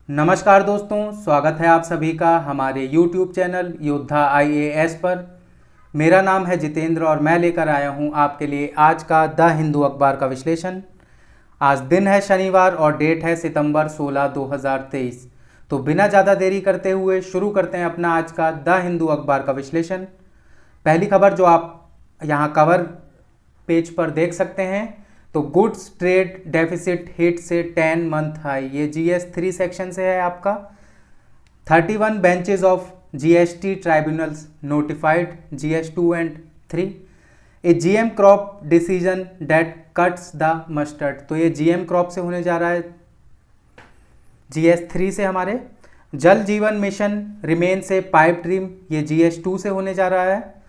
नमस्कार दोस्तों, स्वागत है आप सभी का हमारे YouTube चैनल योद्धा IAS पर। मेरा नाम है जितेंद्र और मैं लेकर आया हूं आपके लिए आज का द हिंदू अखबार का विश्लेषण। आज दिन है शनिवार और डेट है सितंबर 16, 2023। तो बिना ज़्यादा देरी करते हुए शुरू करते हैं अपना आज का द हिंदू अखबार का विश्लेषण। पहली खबर जो आप यहाँ कवर पेज पर देख सकते हैं, तो गुड्स ट्रेड डेफिसिट हिट से 10 मंथ हाई, ये GS3 सेक्शन से है आपका। 31 benches of GST tribunals notified GS2 and 3, a GM crop decision date cuts the mustard, तो ये GM क्रॉप से होने जा रहा है, GS3 से हमारे। जल जीवन मिशन रिमेन से पाइप ड्रीम, ये GS2 से होने जा रहा है।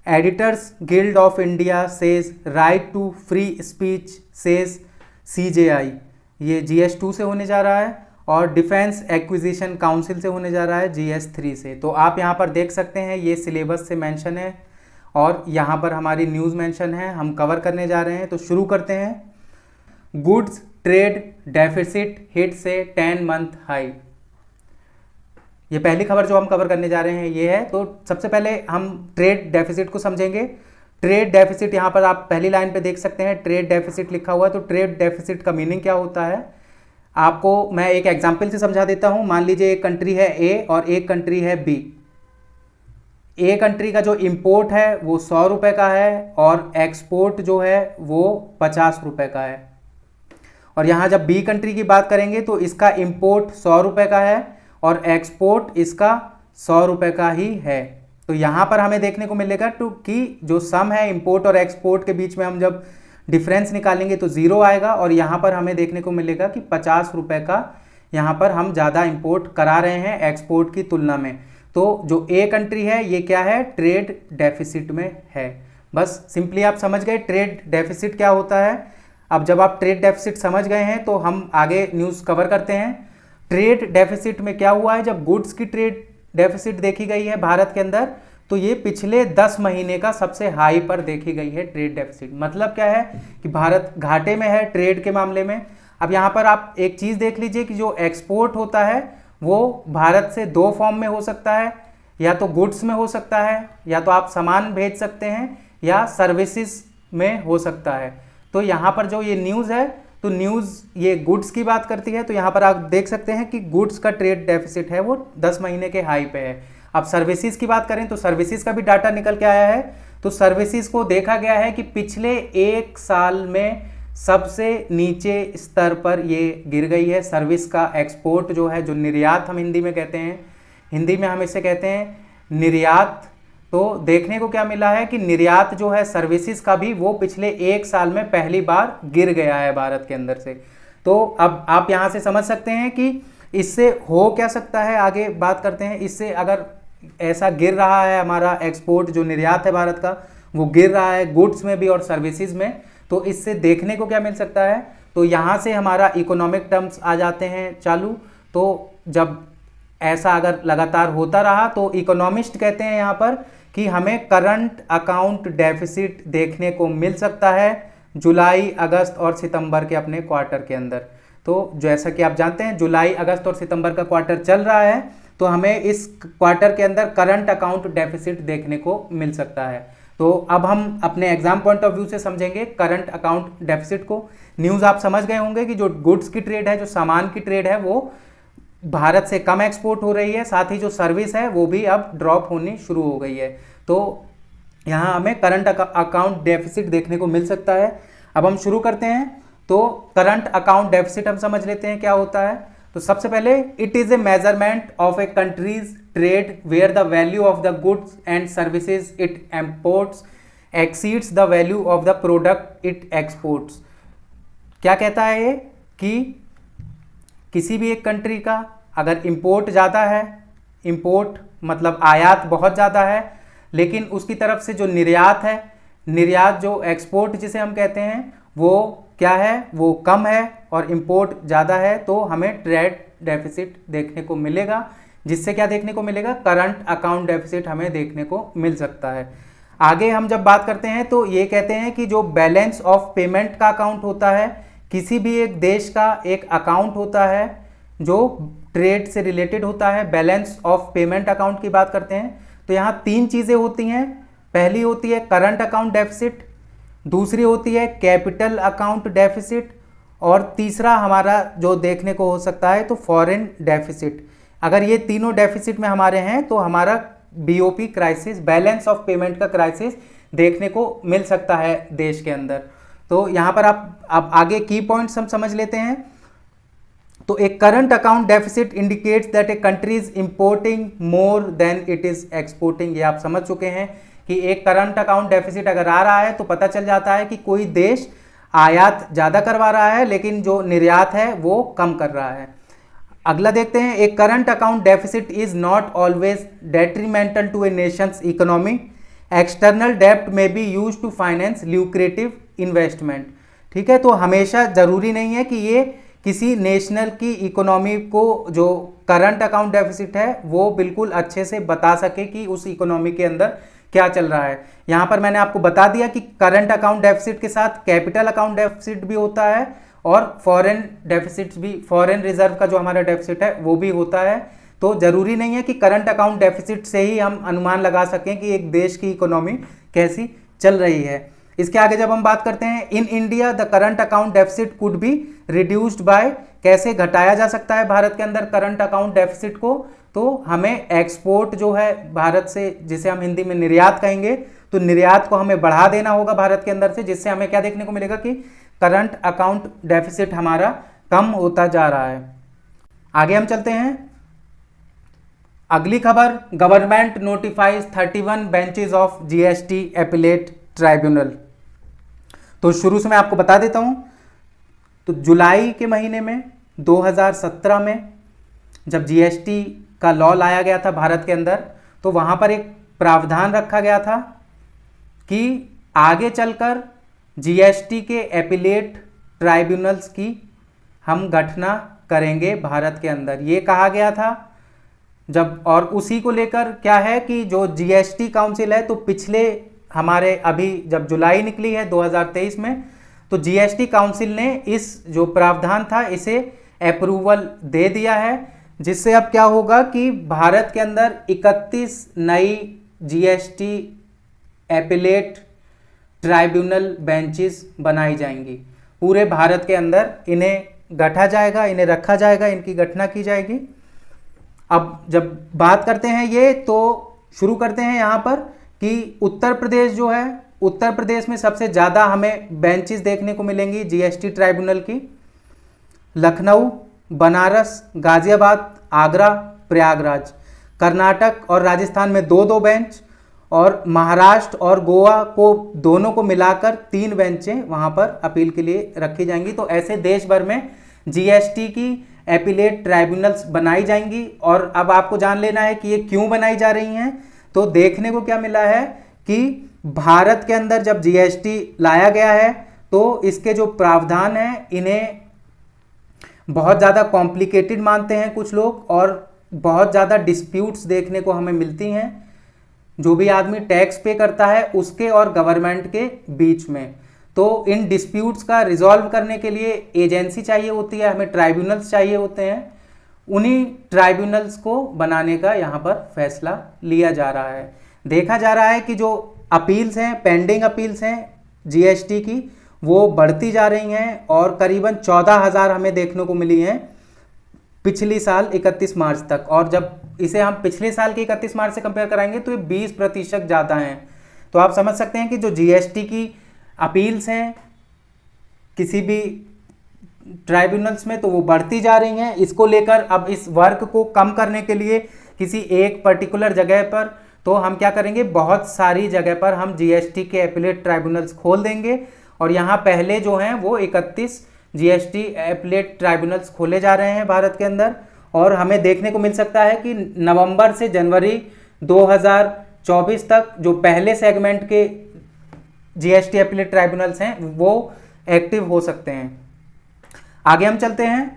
Editors guild of India says right to free speech says CJI, ये GS2 से होने जा रहा है। और डिफेंस एक्विजिशन काउंसिल से होने जा रहा है GS3 से। तो आप यहाँ पर देख सकते हैं ये सिलेबस से मेंशन है और यहाँ पर हमारी न्यूज़ मेंशन है, हम कवर करने जा रहे हैं। तो शुरू करते हैं। गुड्स ट्रेड डेफिसिट हिट से 10 मंथ हाई, ये पहली खबर जो हम कवर करने जा रहे हैं ये है। तो सबसे पहले हम ट्रेड डेफिसिट को समझेंगे। ट्रेड डेफिसिट यहाँ पर आप पहली लाइन पे देख सकते हैं, ट्रेड डेफिसिट लिखा हुआ है। तो ट्रेड डेफिसिट का मीनिंग क्या होता है, आपको मैं एक एग्जांपल से समझा देता हूँ। मान लीजिए एक कंट्री है A और एक कंट्री है B। ए कंट्री का जो इंपोर्ट है वो 100 रुपये का है और एक्सपोर्ट जो है वो 50 रुपये का है। और यहाँ जब B कंट्री की बात करेंगे तो इसका इंपोर्ट 100 रुपये का है और एक्सपोर्ट इसका 100 रुपये का ही है। तो यहाँ पर हमें देखने को मिलेगा कि जो सम है इंपोर्ट और एक्सपोर्ट के बीच में हम जब डिफरेंस निकालेंगे तो ज़ीरो आएगा और यहाँ पर हमें देखने को मिलेगा कि 50 रुपये का यहाँ पर हम ज़्यादा इंपोर्ट करा रहे हैं एक्सपोर्ट की तुलना में। तो जो ए कंट्री है ये क्या है, ट्रेड डेफिसिट में है। बस सिंपली आप समझ गए ट्रेड डेफिसिट क्या होता है। अब जब आप ट्रेड डेफिसिट समझ गए हैं तो हम आगे न्यूज़ कवर करते हैं। ट्रेड डेफिसिट में क्या हुआ है, जब गुड्स की ट्रेड डेफिसिट देखी गई है भारत के अंदर, तो ये पिछले 10 महीने का सबसे हाई पर देखी गई है ट्रेड डेफिसिट। मतलब क्या है कि भारत घाटे में है ट्रेड के मामले में। अब यहाँ पर आप एक चीज़ देख लीजिए कि जो एक्सपोर्ट होता है वो भारत से दो फॉर्म में हो सकता है, या तो गुड्स में हो सकता है, या तो आप सामान भेज सकते हैं, या सर्विसेज में हो सकता है। तो यहाँ पर जो ये न्यूज़ है, तो न्यूज़ ये गुड्स की बात करती है। तो यहाँ पर आप देख सकते हैं कि गुड्स का ट्रेड डेफिसिट है वो 10 महीने के हाई पे है। अब सर्विसेज की बात करें तो सर्विसेज का भी डाटा निकल के आया है। तो सर्विसेज को देखा गया है कि पिछले एक साल में सबसे नीचे स्तर पर ये गिर गई है। सर्विस का एक्सपोर्ट जो है, जो निर्यात हम हिंदी में कहते हैं, हिंदी में हम इसे कहते हैं निर्यात। तो देखने को क्या मिला है कि निर्यात जो है सर्विसेज का भी वो पिछले एक साल में पहली बार गिर गया है भारत के अंदर से। तो अब आप यहाँ से समझ सकते हैं कि इससे हो क्या सकता है, आगे बात करते हैं। इससे अगर ऐसा गिर रहा है हमारा एक्सपोर्ट जो निर्यात है भारत का वो गिर रहा है गुड्स में भी और सर्विसेज में, तो इससे देखने को क्या मिल सकता है, तो यहाँ से हमारा इकोनॉमिक टर्म्स आ जाते हैं चालू। तो जब ऐसा अगर लगातार होता रहा तो इकोनॉमिस्ट कहते हैं यहाँ पर कि हमें करंट अकाउंट डेफिसिट देखने को मिल सकता है जुलाई, अगस्त और सितंबर के अपने क्वार्टर के अंदर। तो जैसा कि आप जानते हैं जुलाई, अगस्त और सितंबर का क्वार्टर चल रहा है, तो हमें इस क्वार्टर के अंदर करंट अकाउंट डेफिसिट देखने को मिल सकता है। तो अब हम अपने एग्जाम पॉइंट ऑफ व्यू से समझेंगे करंट अकाउंट डेफिसिट को। न्यूज़ आप समझ गए होंगे कि जो गुड्स की ट्रेड है, जो सामान की ट्रेड है, वो भारत से कम एक्सपोर्ट हो रही है, साथ ही जो सर्विस है वो भी अब ड्रॉप होनी शुरू हो गई है। तो यहाँ हमें करंट अकाउंट डेफिसिट देखने को मिल सकता है। अब हम शुरू करते हैं। तो करंट अकाउंट डेफिसिट हम समझ लेते हैं क्या होता है। तो सबसे पहले it is a measurement of a country's trade where the value of the goods and services it imports exceeds the value of the product it exports. क्या कहता है ये कि किसी भी एक कंट्री का अगर इंपोर्ट ज़्यादा है, इंपोर्ट मतलब आयात बहुत ज़्यादा है, लेकिन उसकी तरफ से जो निर्यात है, निर्यात जो एक्सपोर्ट जिसे हम कहते हैं, वो क्या है, वो कम है और इंपोर्ट ज़्यादा है, तो हमें ट्रेड डेफिसिट देखने को मिलेगा। जिससे क्या देखने को मिलेगा, करंट अकाउंट डेफिसिट हमें देखने को मिल सकता है। आगे हम जब बात करते हैं तो ये कहते हैं कि जो बैलेंस ऑफ पेमेंट का अकाउंट होता है, किसी भी एक देश का एक अकाउंट होता है जो ट्रेड से रिलेटेड होता है, बैलेंस ऑफ पेमेंट अकाउंट की बात करते हैं तो यहाँ 3 चीज़ें होती हैं। पहली होती है करंट अकाउंट डेफिसिट, दूसरी होती है कैपिटल अकाउंट डेफिसिट, और तीसरा हमारा जो देखने को हो सकता है तो फॉरेन डेफिसिट। अगर ये तीनों डेफिसिट में हमारे हैं तो हमारा BOP crisis, balance of payment का क्राइसिस देखने को मिल सकता है देश के अंदर। तो यहाँ पर आप आगे की पॉइंट्स हम समझ लेते हैं। तो एक current account deficit indicates that a country is importing more than it is exporting. ये आप समझ चुके हैं कि एक करंट अकाउंट डेफिसिट अगर आ रहा है तो पता चल जाता है कि कोई देश आयात ज़्यादा करवा रहा है लेकिन जो निर्यात है वो कम कर रहा है। अगला देखते हैं, एक current account deficit is not always detrimental to a nation's economy, external डेब्ट may be use to finance lucrative investment. ठीक है, तो हमेशा जरूरी नहीं है कि ये किसी नेशनल की इकोनॉमी को जो करंट अकाउंट डेफिसिट है वो बिल्कुल अच्छे से बता सके कि उस इकोनॉमी के अंदर क्या चल रहा है। यहाँ पर मैंने आपको बता दिया कि करंट अकाउंट डेफिसिट के साथ कैपिटल अकाउंट डेफिसिट भी होता है और फॉरेन डेफिसिट भी, फॉरेन रिजर्व का जो हमारा डेफिसिट है वो भी होता है। तो जरूरी नहीं है कि करंट अकाउंट डेफिसिट से ही हम अनुमान लगा सकें कि एक देश की इकोनॉमी कैसी चल रही है। इसके आगे जब हम बात करते हैं, in India the current account deficit could be reduced by, कैसे घटाया जा सकता है भारत के अंदर करंट अकाउंट डेफिसिट को, तो हमें एक्सपोर्ट जो है भारत से, जिसे हम हिंदी में निर्यात कहेंगे, तो निर्यात को हमें बढ़ा देना होगा भारत के अंदर से, जिससे हमें क्या देखने को मिलेगा कि करंट अकाउंट डेफिसिट हमारा कम होता जा रहा है। आगे हम चलते हैं, अगली खबर, government notifies 31 benches of GST appellate tribunal. तो शुरू से मैं आपको बता देता हूं, तो जुलाई के महीने में 2017 में जब जीएसटी का लॉ लाया गया था भारत के अंदर, तो वहां पर एक प्रावधान रखा गया था कि आगे चलकर जीएसटी के एपिलेट ट्राइब्यूनल्स की हम गठना करेंगे भारत के अंदर, ये कहा गया था जब। और उसी को लेकर क्या है कि जो जीएसटी काउंसिल है, तो पिछले हमारे अभी जब जुलाई निकली है 2023 में, तो जीएसटी काउंसिल ने इस जो प्रावधान था इसे अप्रूवल दे दिया है, जिससे अब क्या होगा कि भारत के अंदर 31 नई जीएसटी एपिलेट ट्राइब्यूनल बेंचेस बनाई जाएंगी। पूरे भारत के अंदर इन्हें गठा जाएगा, इन्हें रखा जाएगा, इनकी गठना की जाएगी। अब जब बात करते हैं ये, तो शुरू करते हैं यहाँ पर कि उत्तर प्रदेश जो है, उत्तर प्रदेश में सबसे ज़्यादा हमें बेंचेस देखने को मिलेंगी जीएसटी ट्राइब्यूनल की। लखनऊ, बनारस, गाजियाबाद, आगरा, प्रयागराज। कर्नाटक और राजस्थान में 2-2 बेंच, और महाराष्ट्र और गोवा को दोनों को मिलाकर 3 बेंचें वहाँ पर अपील के लिए रखी जाएंगी। तो ऐसे देश भर में जीएसटी की एपिलेट ट्राइब्यूनल्स बनाई जाएंगी। और अब आपको जान लेना है कि ये क्यों बनाई जा रही हैं। तो देखने को क्या मिला है कि भारत के अंदर जब जीएसटी लाया गया है तो इसके जो प्रावधान हैं इन्हें बहुत ज़्यादा कॉम्प्लिकेटेड मानते हैं कुछ लोग, और बहुत ज़्यादा डिस्प्यूट्स देखने को हमें मिलती हैं जो भी आदमी टैक्स पे करता है उसके और गवर्नमेंट के बीच में। तो इन डिस्प्यूट्स का रिजॉल्व करने के लिए एजेंसी चाहिए होती है, हमें ट्राइब्यूनल्स चाहिए होते हैं। उन्हीं ट्राइब्यूनल्स को बनाने का यहाँ पर फैसला लिया जा रहा है। देखा जा रहा है कि जो अपील्स हैं, पेंडिंग अपील्स हैं जीएसटी की, वो बढ़ती जा रही हैं और करीबन 14,000 हमें देखने को मिली हैं पिछली साल 31 मार्च तक। और जब इसे हम पिछले साल के 31 मार्च से कंपेयर कराएंगे तो ये 20% ज़्यादा हैं। तो आप समझ सकते हैं कि जो जीएसटी की अपील्स हैं किसी भी ट्राइब्यूनल्स में, तो वो बढ़ती जा रही हैं। इसको लेकर अब इस वर्क को कम करने के लिए किसी एक पर्टिकुलर जगह पर, तो हम क्या करेंगे, बहुत सारी जगह पर हम जीएसटी के एपिलेट ट्राइब्यूनल्स खोल देंगे। और यहाँ पहले जो हैं वो 31 जीएसटी एपिलेट ट्राइब्यूनल्स खोले जा रहे हैं भारत के अंदर। और हमें देखने को मिल सकता है कि नवंबर से जनवरी 2024 तक जो पहले सेगमेंट के जीएसटी एपिलेट ट्राइब्यूनल्स हैं वो एक्टिव हो सकते हैं। आगे हम चलते हैं,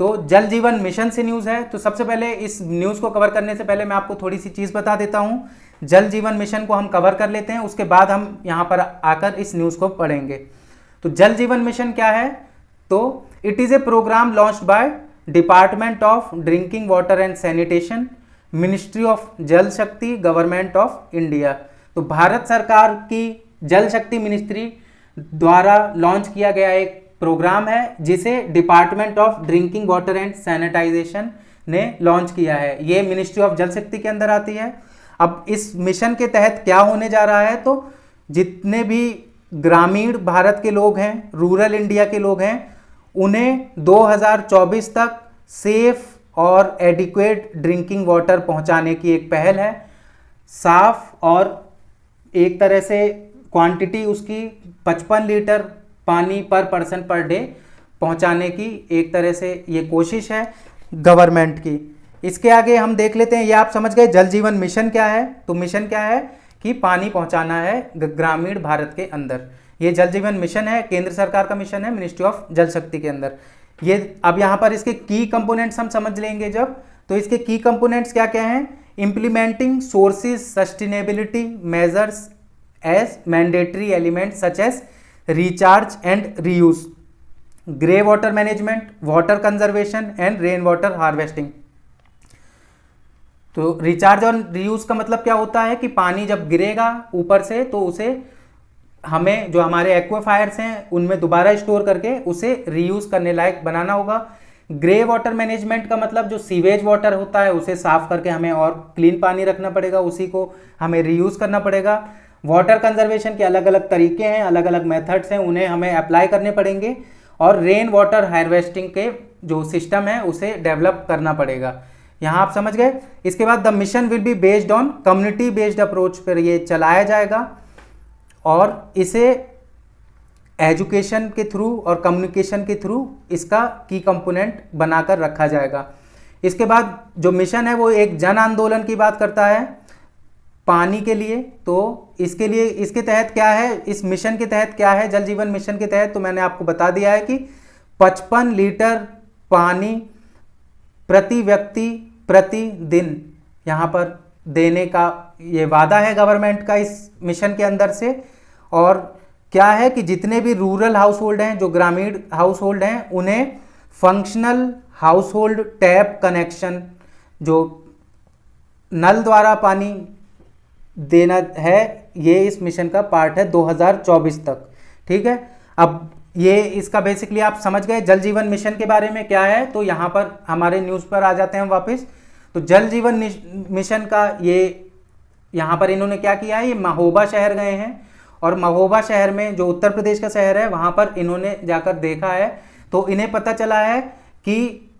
तो जल जीवन मिशन से न्यूज़ है। तो सबसे पहले इस न्यूज़ को कवर करने से पहले मैं आपको थोड़ी सी चीज़ बता देता हूं। जल जीवन मिशन को हम कवर कर लेते हैं, उसके बाद हम यहाँ पर आकर इस न्यूज़ को पढ़ेंगे। तो जल जीवन मिशन क्या है, तो it is a programme launched by department of drinking water and sanitation, ministry of Jal Shakti, government of India. तो भारत सरकार की जल शक्ति मिनिस्ट्री द्वारा लॉन्च किया गया एक प्रोग्राम है जिसे department of drinking water and sanitization ने लॉन्च किया है। ये मिनिस्ट्री ऑफ जल शक्ति के अंदर आती है। अब इस मिशन के तहत क्या होने जा रहा है, तो जितने भी ग्रामीण भारत के लोग हैं, रूरल इंडिया के लोग हैं, उन्हें 2024 तक सेफ और एडिक्वेट ड्रिंकिंग वाटर पहुंचाने की एक पहल है। साफ और एक तरह से क्वांटिटी उसकी 55 लीटर पानी पर पर्सन पर डे पहुंचाने की एक तरह से ये कोशिश है गवर्नमेंट की। इसके आगे हम देख लेते हैं, ये आप समझ गए जल जीवन मिशन क्या है। तो मिशन क्या है कि पानी पहुंचाना है ग्रामीण भारत के अंदर। ये जल जीवन मिशन है, केंद्र सरकार का मिशन है, मिनिस्ट्री ऑफ जल शक्ति के अंदर। ये अब यहाँ पर इसके की कंपोनेंट्स हम समझ लेंगे जब, तो इसके की कंपोनेंट्स क्या क्या हैं। Implementing sources sustainability measures as mandatory element such as recharge and reuse, grey water management, water conservation and rain water harvesting. तो रिचार्ज और रीयूज का मतलब क्या होता है कि पानी जब गिरेगा ऊपर से तो उसे हमें जो हमारे एक्वाफायर्स हैं उनमें दोबारा स्टोर करके उसे रीयूज करने लायक बनाना होगा। ग्रे वाटर मैनेजमेंट का मतलब जो सीवेज वाटर होता है उसे साफ करके हमें और क्लीन पानी रखना पड़ेगा, उसी को हमें रीयूज करना पड़ेगा। वाटर कंजर्वेशन के अलग अलग तरीके हैं, अलग अलग मेथड्स हैं, उन्हें हमें अप्लाई करने पड़ेंगे। और रेन वाटर हार्वेस्टिंग के जो सिस्टम है उसे डेवलप करना पड़ेगा। यहाँ आप समझ गए। इसके बाद the mission will be based on community based approach पर ये चलाया जाएगा और इसे एजुकेशन के थ्रू और कम्युनिकेशन के थ्रू इसका की कंपोनेंट बनाकर रखा जाएगा। इसके बाद जो मिशन है वो एक जन आंदोलन की बात करता है पानी के लिए। तो इसके लिए इसके तहत क्या है, इस मिशन के तहत क्या है, जल जीवन मिशन के तहत तो मैंने आपको बता दिया है कि 55 लीटर पानी प्रति व्यक्ति प्रतिदिन यहाँ पर देने का ये वादा है गवर्नमेंट का इस मिशन के अंदर से। और क्या है कि जितने भी रूरल हाउस होल्ड हैं, जो ग्रामीण हाउस होल्ड हैं, उन्हें functional house hold tap connection, जो नल द्वारा पानी देना है, ये इस मिशन का पार्ट है 2024 तक। ठीक है, अब ये इसका बेसिकली आप समझ गए जल जीवन मिशन के बारे में क्या है। तो यहाँ पर हमारे न्यूज़ पर आ जाते हैं वापस। तो जल जीवन मिशन का ये यहाँ पर इन्होंने क्या किया है, ये महोबा शहर गए हैं और महोबा शहर में जो उत्तर प्रदेश का शहर है वहाँ पर इन्होंने जाकर देखा है। तो इन्हें पता चला है कि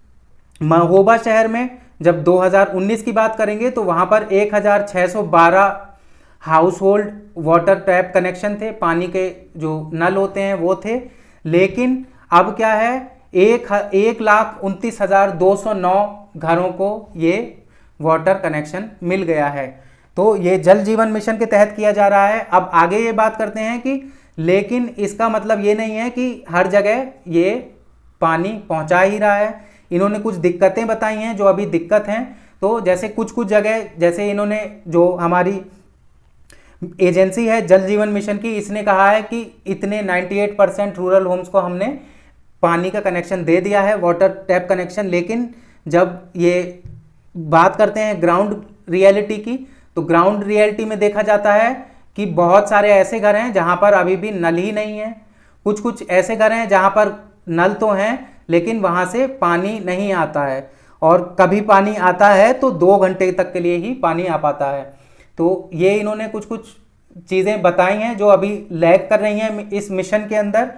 महोबा शहर में जब 2019 की बात करेंगे तो वहाँ पर 1612 house hold water tap connection थे, पानी के जो नल होते हैं वो थे। लेकिन अब क्या है, 1,29,209 घरों को ये वाटर कनेक्शन मिल गया है। तो ये जल जीवन मिशन के तहत किया जा रहा है। अब आगे ये बात करते हैं कि लेकिन इसका मतलब ये नहीं है कि हर जगह ये पानी पहुंचा ही रहा है। इन्होंने कुछ दिक्कतें बताई हैं जो अभी दिक्कत हैं। तो जैसे कुछ जगह, जैसे इन्होंने जो हमारी एजेंसी है जल जीवन मिशन की, इसने कहा है कि इतने 98% रूरल होम्स को हमने पानी का कनेक्शन दे दिया है, वाटर टैप कनेक्शन। लेकिन जब ये बात करते हैं ग्राउंड रियलिटी की, तो ग्राउंड रियलिटी में देखा जाता है कि बहुत सारे ऐसे घर हैं जहां पर अभी भी नल ही नहीं है। कुछ ऐसे घर हैं जहां पर नल तो हैं लेकिन वहां से पानी नहीं आता है, और कभी पानी आता है तो 2 घंटे तक के लिए ही पानी आ पाता है। तो ये इन्होंने कुछ चीज़ें बताई हैं जो अभी लैग कर रही हैं इस मिशन के अंदर,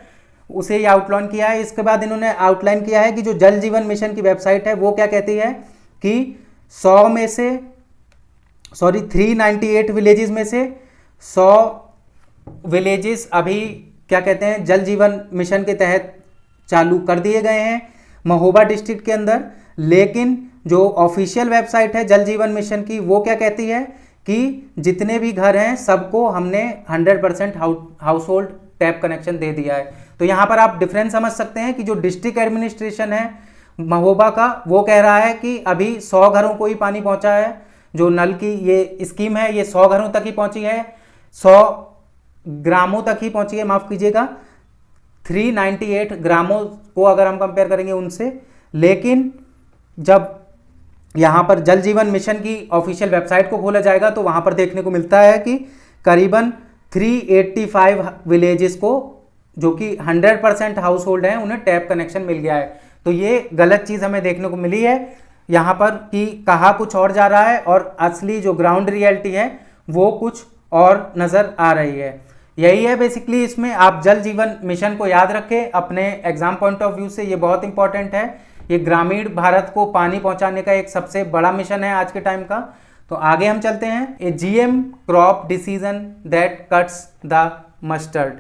उसे ये आउटलाइन किया है। इसके बाद इन्होंने आउटलाइन किया है कि जो जल जीवन मिशन की वेबसाइट है वो क्या कहती है कि 100 में से 398 विलेजेस में से 100 विलेजेस अभी क्या कहते हैं जल जीवन मिशन के तहत चालू कर दिए गए हैं महोबा डिस्ट्रिक्ट के अंदर। लेकिन जो ऑफिशियल वेबसाइट है जल जीवन मिशन की वो क्या कहती है कि जितने भी घर हैं सबको हमने 100% हाउस होल्ड टैप कनेक्शन दे दिया है। तो यहाँ पर आप डिफरेंस समझ सकते हैं कि जो डिस्ट्रिक्ट एडमिनिस्ट्रेशन है महोबा का वो कह रहा है कि अभी 100 घरों को ही पानी पहुँचा है। जो नल की ये स्कीम है ये 100 घरों तक ही पहुँची है, 100 ग्रामों तक ही पहुँची है, माफ़ कीजिएगा 398 ग्रामों को अगर हम कंपेयर करेंगे उनसे। लेकिन जब यहाँ पर जल जीवन मिशन की ऑफिशियल वेबसाइट को खोला जाएगा तो वहाँ पर देखने को मिलता है कि करीबन 385 विलेजेस को, जो कि 100% हाउस होल्ड हैं, उन्हें टैप कनेक्शन मिल गया है। तो ये गलत चीज़ हमें देखने को मिली है यहाँ पर कि कहा कुछ और जा रहा है और असली जो ग्राउंड रियलिटी है वो कुछ और नज़र आ रही है। यही है बेसिकली इसमें। आप जल जीवन मिशन को याद रखें अपने एग्जाम पॉइंट ऑफ व्यू से, ये बहुत इंपॉर्टेंट है। ये ग्रामीण भारत को पानी पहुंचाने का एक सबसे बड़ा मिशन है आज के टाइम का। तो आगे हम चलते हैं। A GM crop decision that cuts the mustard.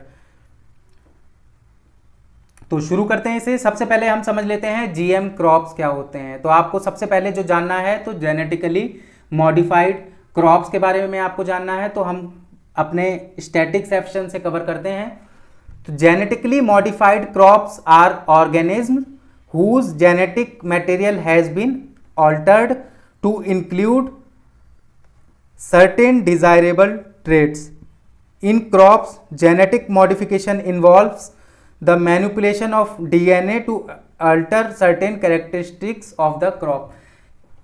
तो शुरू करते हैं इसे। सबसे पहले हम समझ लेते हैं जीएम क्रॉप्स क्या होते हैं। तो आपको सबसे पहले जो जानना है तो जेनेटिकली मॉडिफाइड क्रॉप्स के बारे में आपको जानना है। तो हम अपने स्टैटिक सेक्शन से कवर करते हैं। तो genetically modified crops are organism whose genetic material has been altered to include certain desirable traits. In crops, genetic modification involves the manipulation of DNA to alter certain characteristics of the crop.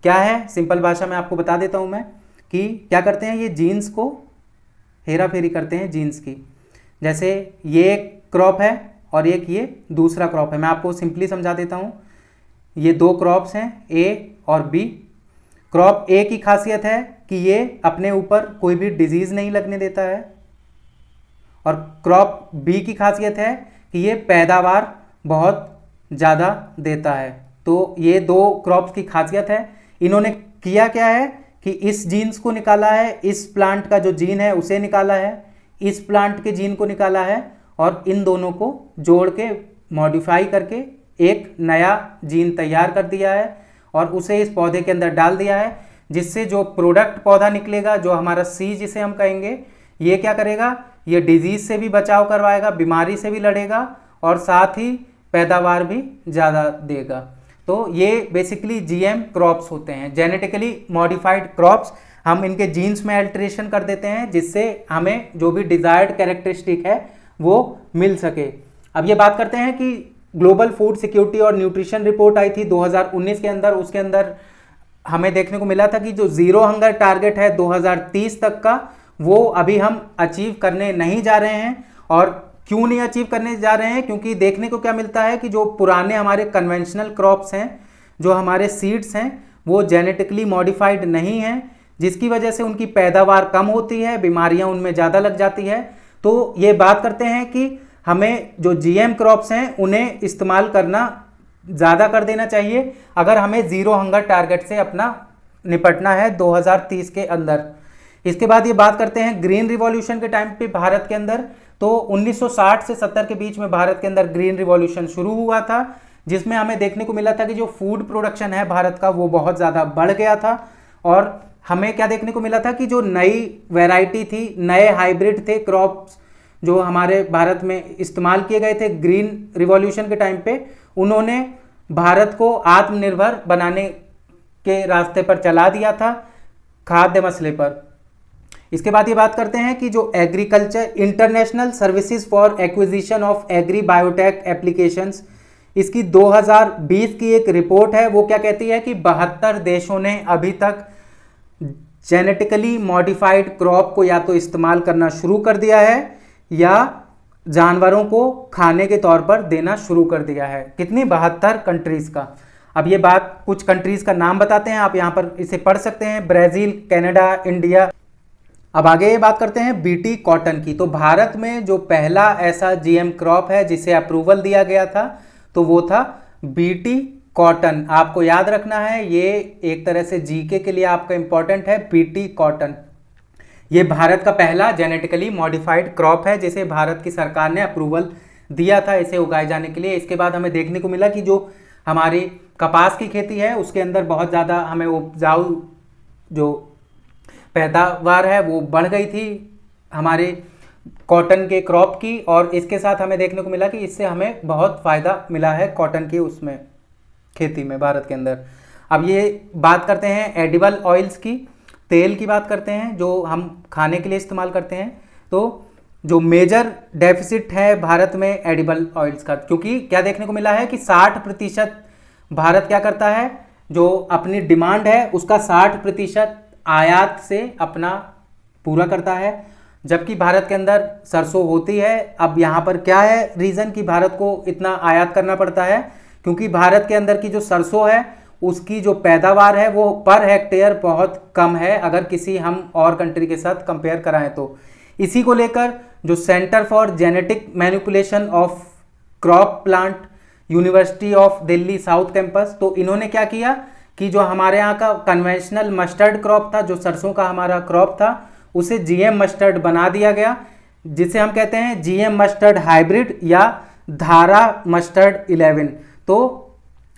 क्या है, simple भाषा में आपको बता देता हूँ मैं कि क्या करते हैं, ये जीन्स को हेरा फेरी करते हैं जीन्स की। जैसे ये एक क्रॉप है और एक ये दूसरा क्रॉप है। मैं आपको सिंपली समझा देता हूँ। ये दो क्रॉप्स हैं, ए और बी। क्रॉप ए की खासियत है कि ये अपने ऊपर कोई भी डिजीज़ नहीं लगने देता है, और क्रॉप बी की खासियत है कि ये पैदावार बहुत ज़्यादा देता है। तो ये दो क्रॉप्स की खासियत है। इन्होंने किया क्या है कि इस जीन्स को निकाला है, इस प्लांट का जो जीन है उसे निकाला है, इस प्लांट के जीन को निकाला है, और इन दोनों को जोड़ के मॉडिफाई करके एक नया जीन तैयार कर दिया है और उसे इस पौधे के अंदर डाल दिया है, जिससे जो प्रोडक्ट पौधा निकलेगा, जो हमारा सीड जिसे हम कहेंगे, ये क्या करेगा, ये डिजीज़ से भी बचाव करवाएगा, बीमारी से भी लड़ेगा और साथ ही पैदावार भी ज़्यादा देगा। तो ये बेसिकली जीएम क्रॉप्स होते हैं, जेनेटिकली मॉडिफाइड क्रॉप्स। हम इनके जीन्स में अल्टरेशन कर देते हैं जिससे हमें जो भी डिज़ायर्ड कैरेक्टरिस्टिक है वो मिल सके। अब ये बात करते हैं कि ग्लोबल फूड सिक्योरिटी और न्यूट्रिशन रिपोर्ट आई थी 2019 के अंदर। उसके अंदर हमें देखने को मिला था कि जो जीरो हंगर टारगेट है 2030 तक का, वो अभी हम अचीव करने नहीं जा रहे हैं। और क्यों नहीं अचीव करने जा रहे हैं, क्योंकि देखने को क्या मिलता है कि जो पुराने हमारे कन्वेंशनल क्रॉप्स हैं, जो हमारे सीड्स हैं, वो जेनेटिकली मॉडिफाइड नहीं हैं, जिसकी वजह से उनकी पैदावार कम होती है, बीमारियां उनमें ज़्यादा लग जाती है। तो ये बात करते हैं कि हमें जो जीएम क्रॉप्स हैं उन्हें इस्तेमाल करना ज़्यादा कर देना चाहिए अगर हमें ज़ीरो हंगर टारगेट से अपना निपटना है 2030 के अंदर। इसके बाद ये बात करते हैं ग्रीन रिवॉल्यूशन के टाइम पे भारत के अंदर। तो 1960 से 70 के बीच में भारत के अंदर ग्रीन रिवॉल्यूशन शुरू हुआ था, जिसमें हमें देखने को मिला था कि जो फूड प्रोडक्शन है भारत का वो बहुत ज़्यादा बढ़ गया था। और हमें क्या देखने को मिला था कि जो नई वैरायटी थी, नए हाइब्रिड थे क्रॉप्स जो हमारे भारत में इस्तेमाल किए गए थे ग्रीन रिवॉल्यूशन के टाइम पे, उन्होंने भारत को आत्मनिर्भर बनाने के रास्ते पर चला दिया था खाद्य मसले पर। इसके बाद ये बात करते हैं कि जो agriculture international services for acquisition of agri biotech applications, इसकी 2020 की एक रिपोर्ट है। वो क्या कहती है कि 72 देशों ने अभी तक जेनेटिकली मॉडिफाइड क्रॉप को या तो इस्तेमाल करना शुरू कर दिया है या जानवरों को खाने के तौर पर देना शुरू कर दिया है। कितनी, 72 कंट्रीज़ का। अब ये बात कुछ कंट्रीज़ का नाम बताते हैं, आप यहाँ पर इसे पढ़ सकते हैं, ब्राज़ील, कनाडा, इंडिया। अब आगे ये बात करते हैं बीटी कॉटन की। तो भारत में जो पहला ऐसा जीएम क्रॉप है जिसे अप्रूवल दिया गया था तो वो था बीटी कॉटन। आपको याद रखना है, ये एक तरह से जीके के लिए आपका इंपॉर्टेंट है। बीटी कॉटन ये भारत का पहला जेनेटिकली मॉडिफाइड क्रॉप है जिसे भारत की सरकार ने अप्रूवल दिया था इसे उगाए जाने के लिए। इसके बाद हमें देखने को मिला कि जो हमारी कपास की खेती है उसके अंदर बहुत ज़्यादा हमें उपजाऊ जो पैदावार है वो बढ़ गई थी हमारे कॉटन के क्रॉप की, और इसके साथ हमें देखने को मिला कि इससे हमें बहुत फ़ायदा मिला है कॉटन की उसमें खेती में भारत के अंदर। अब ये बात करते हैं एडिबल ऑयल्स की, तेल की बात करते हैं जो हम खाने के लिए इस्तेमाल करते हैं। तो जो मेजर डेफिसिट है भारत में एडिबल ऑयल्स का, क्योंकि क्या देखने को मिला है कि 60% भारत क्या करता है, जो अपनी डिमांड है उसका 60% आयात से अपना पूरा करता है, जबकि भारत के अंदर सरसों होती है। अब यहाँ पर क्या है रीज़न कि भारत को इतना आयात करना पड़ता है, क्योंकि भारत के अंदर की जो सरसों है उसकी जो पैदावार है वो पर हेक्टेयर बहुत कम है अगर किसी हम और कंट्री के साथ कंपेयर कराएं तो। इसी को लेकर जो centre for genetic manipulation of crop plant, university of Delhi south campus, तो इन्होंने क्या किया कि जो हमारे यहाँ का कन्वेंशनल मस्टर्ड क्रॉप था, जो सरसों का हमारा क्रॉप था, उसे जीएम मस्टर्ड बना दिया गया, जिसे हम कहते हैं जीएम मस्टर्ड हाइब्रिड या धारा मस्टर्ड 11। तो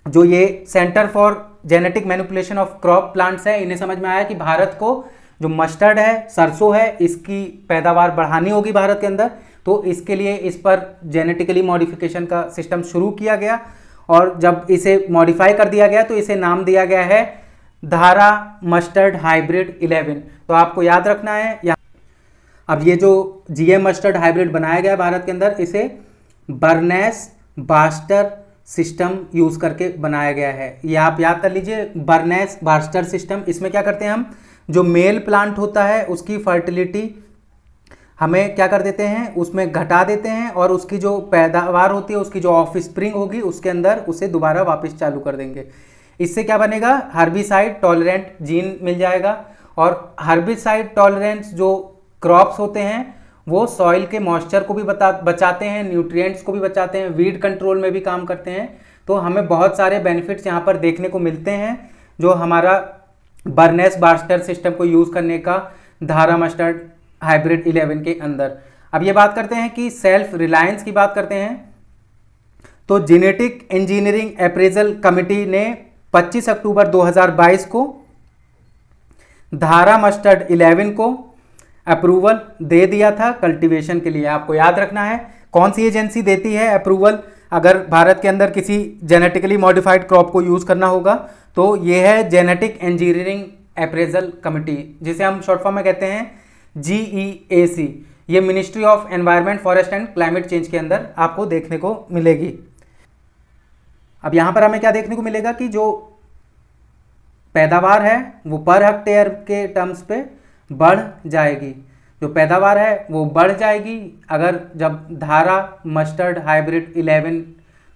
जो ये centre for genetic manipulation of crop plants है, इन्हें समझ में आया कि भारत को जो मस्टर्ड है, सरसों है, इसकी पैदावार बढ़ानी होगी भारत के अंदर, तो इसके लिए इस पर जेनेटिकली मॉडिफिकेशन का सिस्टम शुरू किया गया। और जब इसे मॉडिफाई कर दिया गया तो इसे नाम दिया गया है धारा मस्टर्ड हाइब्रिड 11। तो आपको याद रखना है। अब ये जो जीएम मस्टर्ड हाइब्रिड बनाया गया भारत के अंदर, इसे बर्नेस बास्टर सिस्टम यूज करके बनाया गया है। ये आप याद कर लीजिए, बर्नेस बास्टर सिस्टम। इसमें क्या करते हैं हम, जो मेल प्लांट होता है उसकी फर्टिलिटी हमें क्या कर देते हैं, उसमें घटा देते हैं, और उसकी जो पैदावार होती है, उसकी जो ऑफ स्प्रिंग होगी, उसके अंदर उसे दोबारा वापस चालू कर देंगे। इससे क्या बनेगा, हर्बिसाइड टॉलरेंट जीन मिल जाएगा। और हर्बिसाइड टॉलरेंट जो क्रॉप्स होते हैं वो सॉइल के मॉइस्चर को भी बचाते हैं, न्यूट्रिएंट्स को भी बचाते हैं, वीड कंट्रोल में भी काम करते हैं। तो हमें बहुत सारे बेनिफिट्स यहाँ पर देखने को मिलते हैं जो हमारा बर्नेस बास्टर सिस्टम को यूज़ करने का धारा मस्टर्ड हाइब्रिड 11 के अंदर। अब ये बात करते हैं कि सेल्फ रिलायंस की बात करते हैं। तो जेनेटिक इंजीनियरिंग अप्रेजल कमेटी ने 25 अक्टूबर 2022 को धारा मस्टर्ड 11 को अप्रूवल दे दिया था कल्टीवेशन के लिए। आपको याद रखना है कौन सी एजेंसी देती है अप्रूवल अगर भारत के अंदर किसी जेनेटिकली मॉडिफाइड क्रॉप को यूज़ करना होगा, तो ये है जेनेटिक इंजीनियरिंग अप्रेजल कमेटी, जिसे हम शॉर्ट फॉर्म में कहते हैं GEAC। ये ministry of environment, forest and climate change के अंदर आपको देखने को मिलेगी। अब यहाँ पर हमें क्या देखने को मिलेगा कि जो पैदावार है वो पर हेक्टेयर के टर्म्स पे बढ़ जाएगी। जो पैदावार है वो बढ़ जाएगी अगर जब धारा मस्टर्ड हाइब्रिड 11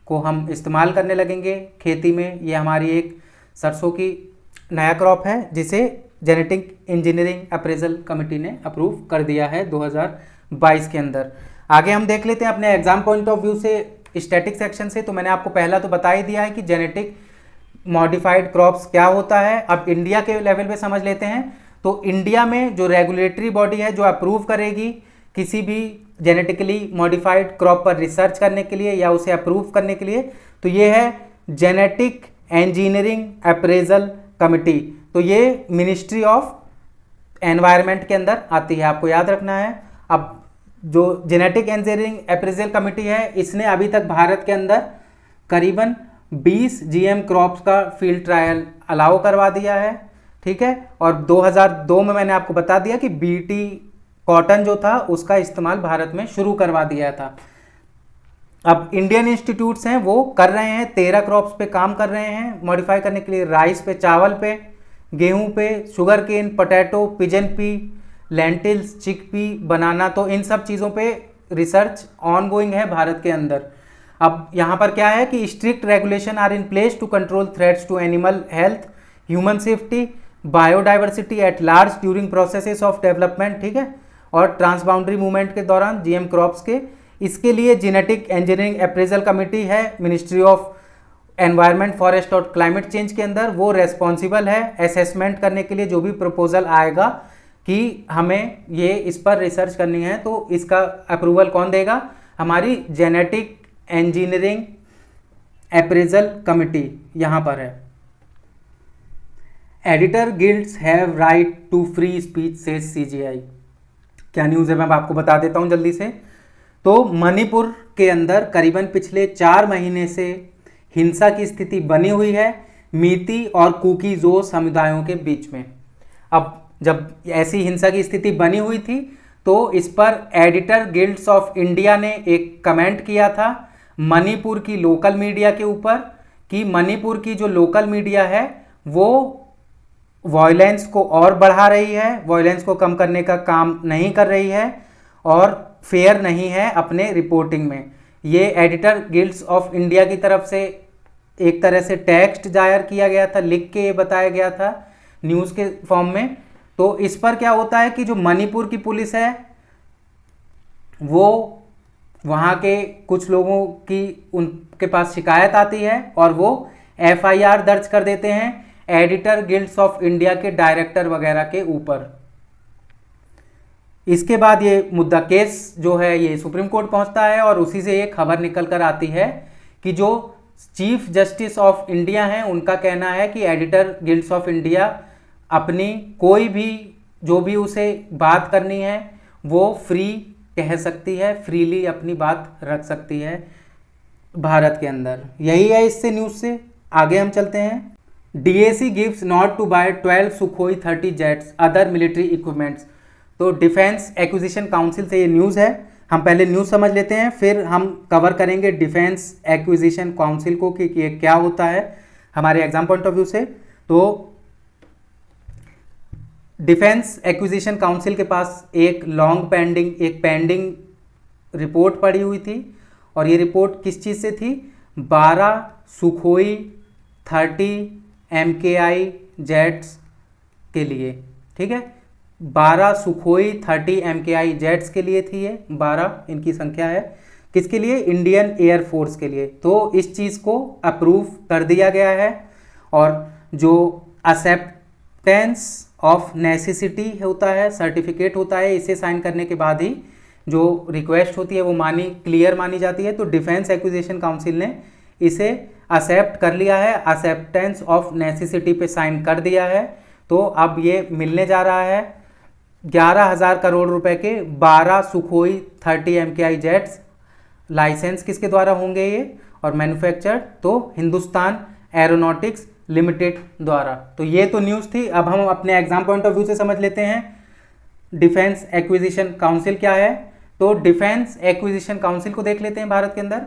को हम इस्तेमाल करने लगेंगे खेती में। ये हमारी एक सरसों की नया क्रॉप है जिसे जेनेटिक इंजीनियरिंग अप्रेजल कमेटी ने अप्रूव कर दिया है 2022 के अंदर। आगे हम देख लेते हैं अपने एग्जाम पॉइंट ऑफ व्यू से, स्टैटिक सेक्शन से। तो मैंने आपको पहला तो बता ही दिया है कि जेनेटिक मॉडिफाइड क्रॉप्स क्या होता है। अब इंडिया के लेवल पे समझ लेते हैं। तो इंडिया में जो रेगुलेटरी बॉडी है जो अप्रूव करेगी किसी भी जेनेटिकली मॉडिफाइड क्रॉप पर रिसर्च करने के लिए या उसे अप्रूव करने के लिए, तो ये है जेनेटिक इंजीनियरिंग अप्रेजल कमेटी। तो ये मिनिस्ट्री ऑफ एनवायरनमेंट के अंदर आती है, आपको याद रखना है। अब जो जेनेटिक इंजीनियरिंग अप्रेजल कमेटी है, इसने अभी तक भारत के अंदर करीबन 20 GM क्रॉप्स का फील्ड ट्रायल अलाउ करवा दिया है, ठीक है। और 2002 में मैंने आपको बता दिया कि BT कॉटन जो था उसका इस्तेमाल भारत में शुरू करवा दिया था। अब इंडियन इंस्टीट्यूट्स हैं वो कर रहे हैं, 13 क्रॉप्स पे काम कर रहे हैं मॉडिफाई करने के लिए। राइस पे, चावल पे, गेहूं पे, sugar cane, potato, pigeon pea, lentils, chickpea, banana, तो इन सब चीज़ों पे रिसर्च ऑनगोइंग है भारत के अंदर। अब यहाँ पर क्या है कि strict regulation are in place to control threats to animal health, human safety, biodiversity at large during processes of development, ठीक है, और ट्रांसबाउंड्री मूवमेंट के दौरान GM क्रॉप्स के। इसके लिए जेनेटिक इंजीनियरिंग अप्रेजल कमेटी है मिनिस्ट्री ऑफ एनवायरनमेंट, फॉरेस्ट और क्लाइमेट चेंज के अंदर, वो रेस्पॉन्सिबल है असेसमेंट करने के लिए। जो भी प्रपोजल आएगा कि हमें ये इस पर रिसर्च करनी है तो इसका अप्रूवल कौन देगा, हमारी जेनेटिक इंजीनियरिंग अप्रेजल कमेटी यहाँ पर है। Editor guilds have right to free speech says CGI। क्या न्यूज़ है मैं आपको बता देता हूँ जल्दी से। तो मणिपुर के अंदर करीबन पिछले 4 महीने से हिंसा की स्थिति बनी हुई है मीती और कुकी-जो समुदायों के बीच में। अब जब ऐसी हिंसा की स्थिति बनी हुई थी तो इस पर एडिटर गिल्ड्स ऑफ इंडिया ने एक कमेंट किया था मणिपुर की लोकल मीडिया के ऊपर कि मणिपुर की जो लोकल मीडिया है वो वॉयलेंस को और बढ़ा रही है, वॉयलेंस को कम करने का काम नहीं कर रही है और फेयर नहीं है अपने रिपोर्टिंग में। ये एडिटर गिल्ड्स ऑफ इंडिया की तरफ से एक तरह से टेक्स्ट जाहिर किया गया था, लिख के ये बताया गया था न्यूज़ के फॉर्म में। तो इस पर क्या होता है कि जो मणिपुर की पुलिस है वो वहाँ के कुछ लोगों की उनके पास शिकायत आती है और वो एफआईआर दर्ज कर देते हैं एडिटर गिल्ड्स ऑफ इंडिया के डायरेक्टर वगैरह के ऊपर। इसके बाद ये मुद्दा केस जो है ये सुप्रीम कोर्ट पहुंचता है और उसी से ये खबर निकल कर आती है कि जो चीफ जस्टिस ऑफ इंडिया हैं उनका कहना है कि एडिटर गिल्ड्स ऑफ इंडिया अपनी कोई भी जो भी उसे बात करनी है वो फ्री कह सकती है, फ्रीली अपनी बात रख सकती है भारत के अंदर। यही है इससे न्यूज़ से। आगे हम चलते हैं। DAC gives nod to buy 12 Sukhoi 30 jets other military equipments. तो डिफेंस एक्विजिशन काउंसिल से ये न्यूज़ है। हम पहले न्यूज़ समझ लेते हैं, फिर हम कवर करेंगे डिफेंस एक्विजिशन काउंसिल को कि ये क्या होता है हमारे एग्जाम पॉइंट ऑफ व्यू से। तो डिफेंस एक्विजिशन काउंसिल के पास एक पेंडिंग रिपोर्ट पड़ी हुई थी और ये रिपोर्ट किस चीज़ से थी? 12 सुखोई 30 MKI जेट्स के लिए। ठीक है, 12 सुखोई 30 MKI जेट्स के लिए थी ये, 12 इनकी संख्या है। किसके लिए? इंडियन एयरफोर्स के लिए। तो इस चीज़ को अप्रूव कर दिया गया है और जो एक्सेप्टेंस ऑफ नेसेसिटी होता है, सर्टिफिकेट होता है, इसे साइन करने के बाद ही जो रिक्वेस्ट होती है वो क्लियर मानी जाती है। तो डिफेंस एक्विजिशन काउंसिल ने इसे एक्सेप्ट कर लिया है, एक्सेप्टेंस ऑफ नेसेसिटी पे साइन कर दिया है। तो अब ये मिलने जा रहा है 11,000 करोड़ रुपए के 12 सुखोई 30 MKI जेट्स। लाइसेंस किसके द्वारा होंगे ये और मैन्युफैक्चर्ड? तो हिंदुस्तान एरोनॉटिक्स लिमिटेड द्वारा। तो ये तो न्यूज़ थी। अब हम अपने एग्जाम पॉइंट ऑफ व्यू से समझ लेते हैं डिफेंस एक्विजिशन काउंसिल क्या है। तो डिफेंस एक्विजिशन काउंसिल को देख लेते हैं भारत के अंदर।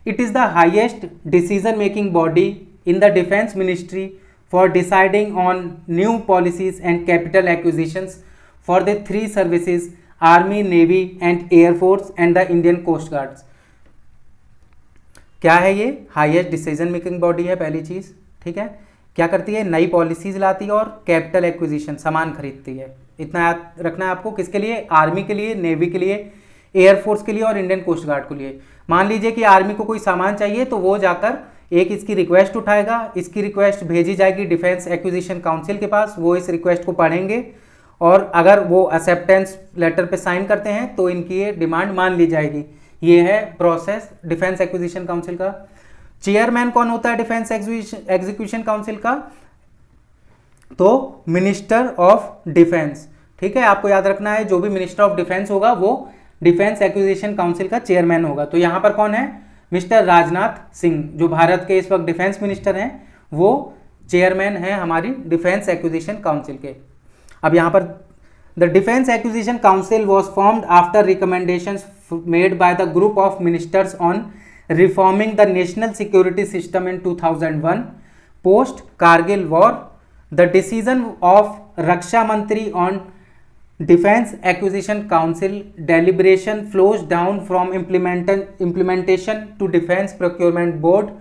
It is the highest decision making body in the defence ministry for deciding on new policies and capital acquisitions for the 3 services army, navy and air force and the Indian coast guards. क्या है ये? Highest decision making body है पहली चीज़। ठीक है, क्या करती है? नई पॉलिसीज लाती है और कैपिटल एक्विजिशन सामान खरीदती है। इतना याद रखना है आपको। किसके लिए? आर्मी के लिए, नेवी के लिए, एयरफोर्स के लिए और इंडियन कोस्ट गार्ड के लिए। मान लीजिए कि आर्मी को कोई सामान चाहिए तो वो जाकर एक इसकी रिक्वेस्ट उठाएगा, इसकी रिक्वेस्ट भेजी जाएगी डिफेंस एक्विजिशन काउंसिल के पास, वो इस रिक्वेस्ट को पढ़ेंगे और अगर वो एक्सेप्टेंस लेटर पे साइन करते हैं तो इनकी ये डिमांड मान ली जाएगी। ये है प्रोसेस डिफेंस एक्विजिशन काउंसिल का। चेयरमैन कौन होता है डिफेंस एग्जीक्यूशन काउंसिल का? तो मिनिस्टर ऑफ डिफेंस। ठीक है, आपको याद रखना है जो भी मिनिस्टर ऑफ डिफेंस होगा वो डिफेंस एक्विजिशन काउंसिल का चेयरमैन होगा। तो यहाँ पर कौन है? मिस्टर राजनाथ सिंह, जो भारत के इस वक्त डिफेंस मिनिस्टर हैं, वो चेयरमैन हैं हमारी डिफेंस एक्विजिशन काउंसिल के। अब यहाँ पर the defence acquisition council was formed after recommendations made by the group of ministers on reforming the national security system in 2001 post Kargil war. The decision of Raksha Mantri on Defense Acquisition Council deliberation flows down from implementation to Defense Procurement Board,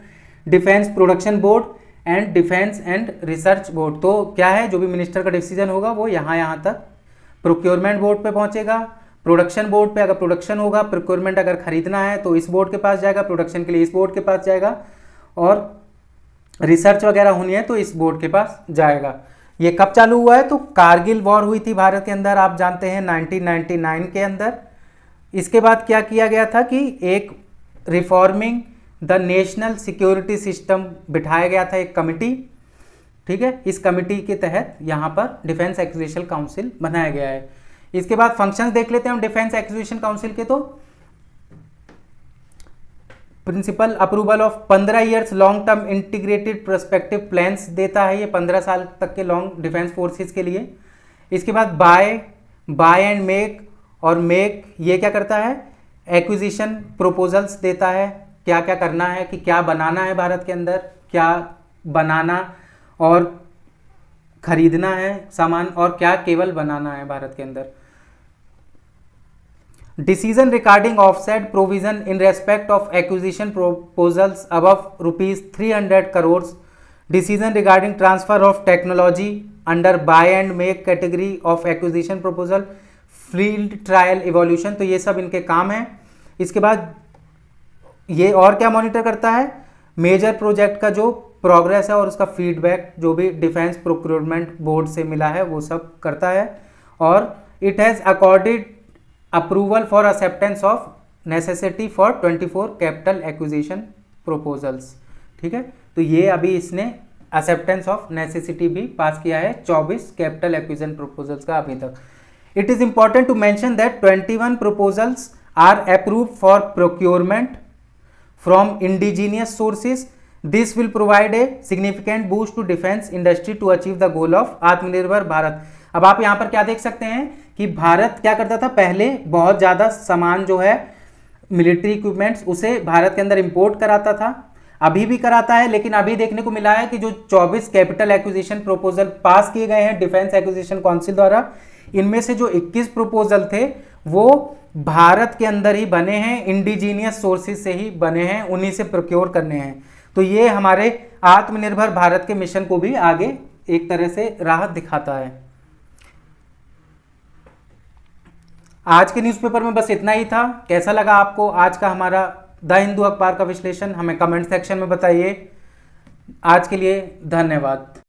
Defense Production Board and Defense and Research Board. तो क्या है? जो भी minister का decision होगा वो यहाँ तक प्रोक्योरमेंट बोर्ड पे पहुँचेगा, प्रोडक्शन बोर्ड पे अगर प्रोडक्शन होगा, प्रोक्योरमेंट अगर खरीदना है तो इस बोर्ड के पास जाएगा, प्रोडक्शन के लिए इस बोर्ड के पास जाएगा और रिसर्च वगैरह होनी है तो इस बोर्ड के पास जाएगा। ये कब चालू हुआ है? तो कारगिल वॉर हुई थी भारत के अंदर, आप जानते हैं 1999 के अंदर। इसके बाद क्या किया गया था कि एक reforming the national security system बिठाया गया था, एक कमिटी। ठीक है, इस कमिटी के तहत यहाँ पर डिफेंस एक्विजिशन काउंसिल बनाया गया है। इसके बाद फंक्शंस देख लेते हैं हम डिफेंस एक्विजिशन काउंसिल के। तो principle approval of 15 years long term integrated prospective plans देता है ये 15 साल तक के लॉन्ग डिफेंस फोर्सेस के लिए। इसके बाद बाय एंड मेक, और मेक ये क्या करता है? एक्विजिशन प्रपोजल्स देता है, क्या क्या करना है कि क्या बनाना है भारत के अंदर, क्या बनाना और खरीदना है सामान और क्या केवल बनाना है भारत के अंदर। Decision regarding offset provision in respect of acquisition proposals above ₹300 crore. Decision regarding transfer of technology under buy and make category of acquisition proposal, field trial evolution, तो ये सब इनके काम हैं। इसके बाद ये और क्या मॉनिटर करता है, मेजर प्रोजेक्ट का जो प्रोग्रेस है और उसका फीडबैक जो भी डिफेंस प्रोक्योरमेंट बोर्ड से मिला है वो सब करता है। और it has accorded approval for acceptance of necessity for 24 capital acquisition proposals. ठीक है, तो ये अभी इसने एक्सेप्टेंस ऑफ नेसेसिटी भी पास किया है 24 कैपिटल एक्विजिशन प्रपोजल्स का अभी तक। It is important to mention that 21 proposals are approved for procurement from indigenous sources. This will provide a significant boost to defense industry to achieve the goal of आत्मनिर्भर भारत। अब आप यहाँ पर क्या देख सकते हैं कि भारत क्या करता था, पहले बहुत ज़्यादा सामान जो है मिलिट्री इक्विपमेंट्स उसे भारत के अंदर इंपोर्ट कराता था, अभी भी कराता है, लेकिन अभी देखने को मिला है कि जो 24 कैपिटल एक्विजिशन प्रपोजल पास किए गए हैं डिफेंस एक्विजिशन काउंसिल द्वारा, इनमें से जो 21 प्रपोजल थे वो भारत के अंदर ही बने हैं, इंडिजीनियस सोर्सेज से ही बने हैं, उन्हीं से प्रोक्योर करने हैं। तो ये हमारे आत्मनिर्भर भारत के मिशन को भी आगे एक तरह से राह दिखाता है। आज के न्यूज़पेपर में बस इतना ही था। कैसा लगा आपको आज का हमारा द हिंदू अखबार का विश्लेषण, हमें कमेंट सेक्शन में बताइए। आज के लिए धन्यवाद।